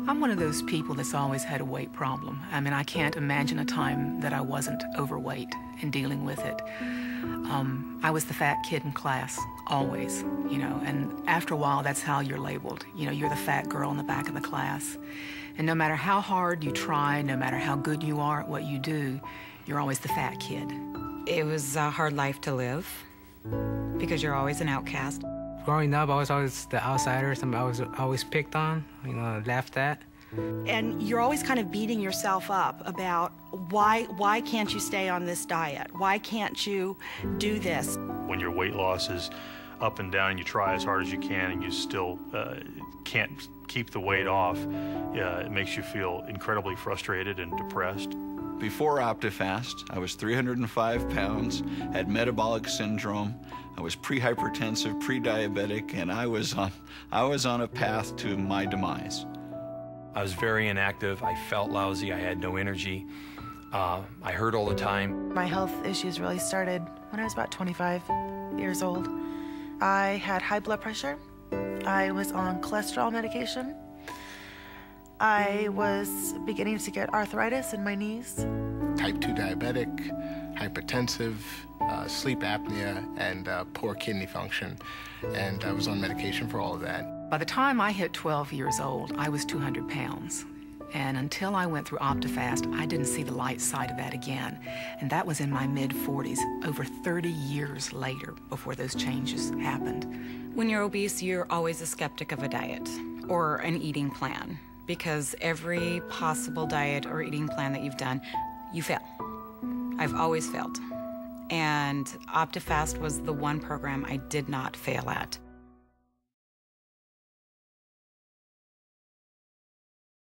I'm one of those people that's always had a weight problem. I mean, I can't imagine a time that I wasn't overweight and dealing with it. I was the fat kid in class, always, and after a while, that's how you're labeled. You're the fat girl in the back of the class. And no matter how hard you try, no matter how good you are at what you do, you're always the fat kid. It was a hard life to live because you're always an outcast. Growing up, I was always the outsider, somebody I was always picked on, laughed at. And you're always kind of beating yourself up about why can't you stay on this diet? Why can't you do this? When your weight loss is up and down and you try as hard as you can and you still can't keep the weight off, it makes you feel incredibly frustrated and depressed. Before OptiFast, I was 305 pounds, had metabolic syndrome, I was pre-hypertensive, pre-diabetic, and I was on a path to my demise. I was very inactive, I felt lousy, I had no energy, I hurt all the time. My health issues really started when I was about 25 years old. I had high blood pressure, I was on cholesterol medication, I was beginning to get arthritis in my knees. Type 2 diabetic, hypertensive, sleep apnea, and poor kidney function. And I was on medication for all of that. By the time I hit 12 years old, I was 200 pounds. And until I went through OptiFast, I didn't see the light side of that again. And that was in my mid-40s, over 30 years later, before those changes happened. When you're obese, you're always a skeptic of a diet or an eating plan, because every possible diet or eating plan that you've done, you fail. I've always failed. And OptiFast was the one program I did not fail at.